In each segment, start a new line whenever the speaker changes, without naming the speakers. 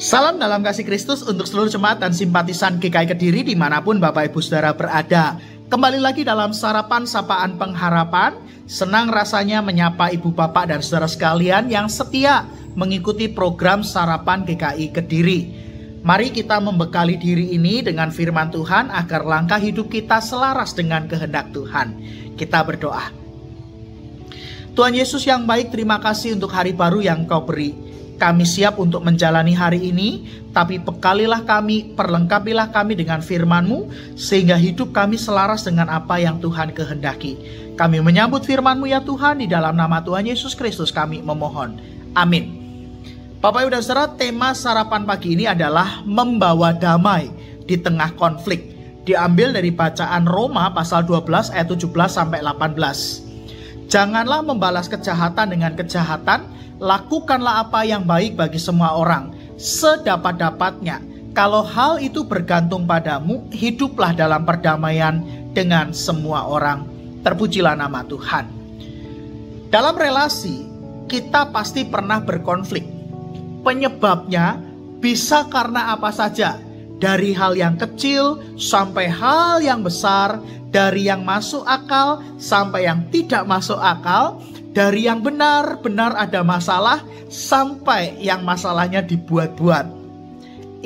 Salam dalam kasih Kristus untuk seluruh jemaat dan simpatisan GKI Kediri dimanapun Bapak Ibu Saudara berada. Kembali lagi dalam Sarapan Sapaan Pengharapan. Senang rasanya menyapa Ibu Bapak dan Saudara sekalian yang setia mengikuti program Sarapan GKI Kediri. Mari kita membekali diri ini dengan firman Tuhan agar langkah hidup kita selaras dengan kehendak Tuhan. Kita berdoa. Tuhan Yesus yang baik, terima kasih untuk hari baru yang Kau beri. Kami siap untuk menjalani hari ini, tapi bekalilah kami, perlengkapilah kami dengan firman-Mu, sehingga hidup kami selaras dengan apa yang Tuhan kehendaki. Kami menyambut firman-Mu ya Tuhan, di dalam nama Tuhan Yesus Kristus kami memohon. Amin. Bapak Ibu dan Saudara, tema sarapan pagi ini adalah membawa damai di tengah konflik. Diambil dari bacaan Roma pasal 12 ayat 17-18. Janganlah membalas kejahatan dengan kejahatan, lakukanlah apa yang baik bagi semua orang, sedapat-dapatnya. Kalau hal itu bergantung padamu, hiduplah dalam perdamaian dengan semua orang. Terpujilah nama Tuhan. Dalam relasi, kita pasti pernah berkonflik. Penyebabnya bisa karena apa saja. Dari hal yang kecil sampai hal yang besar, dari yang masuk akal sampai yang tidak masuk akal, dari yang benar-benar ada masalah sampai yang masalahnya dibuat-buat.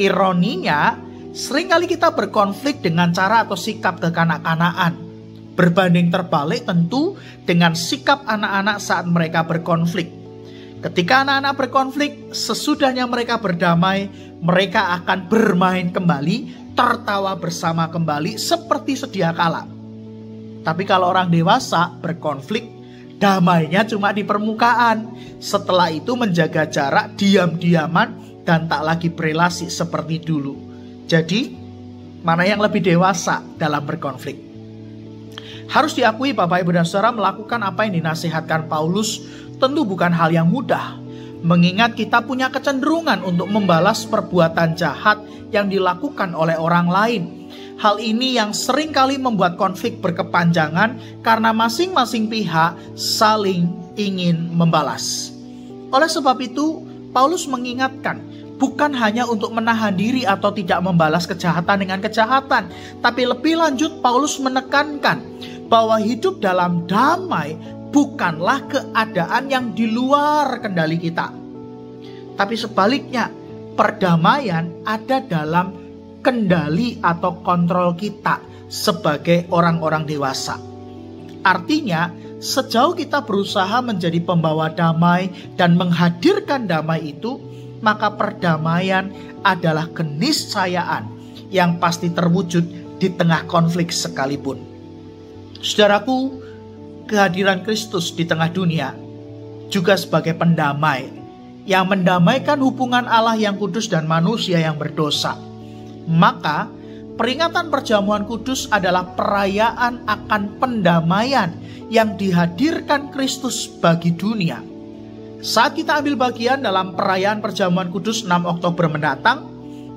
Ironinya, seringkali kita berkonflik dengan cara atau sikap kekanak-kanakan. Berbanding terbalik tentu dengan sikap anak-anak saat mereka berkonflik. Ketika anak-anak berkonflik, sesudahnya mereka berdamai, mereka akan bermain kembali, tertawa bersama kembali seperti sedia kala. Tapi kalau orang dewasa berkonflik, damainya cuma di permukaan. Setelah itu menjaga jarak, diam-diaman, dan tak lagi berelasi seperti dulu. Jadi, mana yang lebih dewasa dalam berkonflik? Harus diakui Bapak Ibu dan Saudara, melakukan apa yang dinasihatkan Paulus tentu bukan hal yang mudah. Mengingat kita punya kecenderungan untuk membalas perbuatan jahat yang dilakukan oleh orang lain. Hal ini yang seringkali membuat konflik berkepanjangan karena masing-masing pihak saling ingin membalas. Oleh sebab itu, Paulus mengingatkan, bukan hanya untuk menahan diri atau tidak membalas kejahatan dengan kejahatan, tapi lebih lanjut Paulus menekankan bahwa hidup dalam damai bukanlah keadaan yang di luar kendali kita. Tapi sebaliknya, perdamaian ada dalam kendali atau kontrol kita sebagai orang-orang dewasa. Artinya, sejauh kita berusaha menjadi pembawa damai dan menghadirkan damai itu, maka perdamaian adalah keniscayaan yang pasti terwujud di tengah konflik sekalipun. Saudaraku, kehadiran Kristus di tengah dunia juga sebagai pendamai yang mendamaikan hubungan Allah yang kudus dan manusia yang berdosa. Maka peringatan perjamuan kudus adalah perayaan akan pendamaian yang dihadirkan Kristus bagi dunia. Saat kita ambil bagian dalam perayaan perjamuan kudus 6 Oktober mendatang,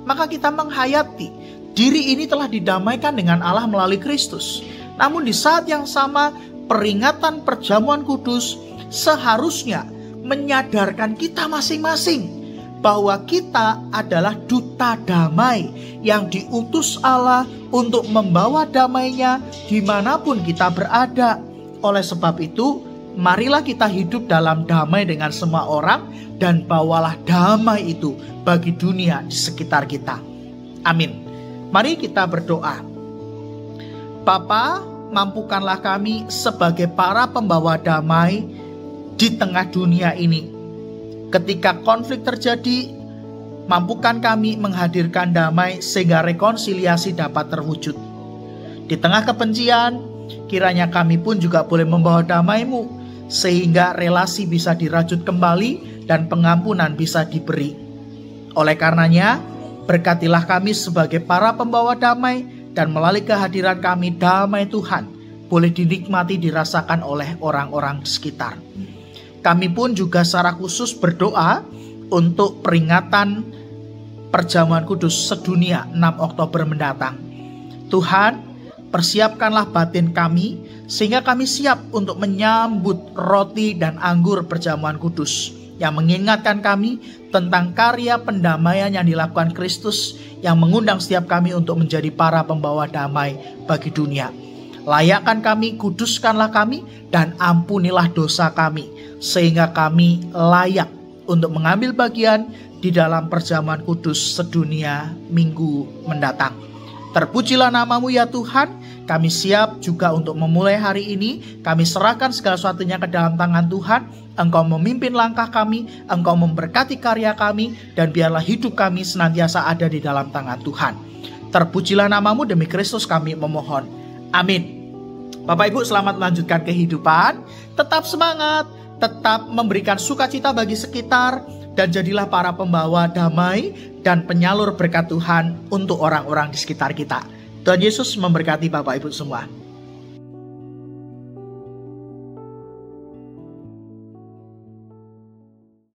maka kita menghayati diri ini telah didamaikan dengan Allah melalui Kristus. Namun di saat yang sama, peringatan perjamuan kudus seharusnya menyadarkan kita masing-masing bahwa kita adalah duta damai yang diutus Allah untuk membawa damainya dimanapun kita berada. Oleh sebab itu, marilah kita hidup dalam damai dengan semua orang dan bawalah damai itu bagi dunia di sekitar kita. Amin. Mari kita berdoa. Bapa, mampukanlah kami sebagai para pembawa damai di tengah dunia ini. Ketika konflik terjadi, mampukan kami menghadirkan damai sehingga rekonsiliasi dapat terwujud. Di tengah kebencian, kiranya kami pun juga boleh membawa damai-Mu, sehingga relasi bisa dirajut kembali dan pengampunan bisa diberi. Oleh karenanya, berkatilah kami sebagai para pembawa damai, dan melalui kehadiran kami damai Tuhan boleh dinikmati, dirasakan oleh orang-orang sekitar. Kami pun juga secara khusus berdoa untuk peringatan perjamuan kudus sedunia 6 Oktober mendatang. Tuhan, persiapkanlah batin kami sehingga kami siap untuk menyambut roti dan anggur perjamuan kudus. yang mengingatkan kami tentang karya pendamaian yang dilakukan Kristus, yang mengundang setiap kami untuk menjadi para pembawa damai bagi dunia. Layakkan kami, kuduskanlah kami, dan ampunilah dosa kami, sehingga kami layak untuk mengambil bagian di dalam perjamuan kudus sedunia minggu mendatang. Terpujilah namamu ya Tuhan, kami siap juga untuk memulai hari ini. Kami serahkan segala sesuatunya ke dalam tangan Tuhan. Engkau memimpin langkah kami, Engkau memberkati karya kami, dan biarlah hidup kami senantiasa ada di dalam tangan Tuhan. Terpujilah namamu, demi Kristus kami memohon. Amin. Bapak Ibu, selamat melanjutkan kehidupan. Tetap semangat, tetap memberikan sukacita bagi sekitar, dan jadilah para pembawa damai dan penyalur berkat Tuhan untuk orang-orang di sekitar kita. Tuhan Yesus memberkati Bapak Ibu semua.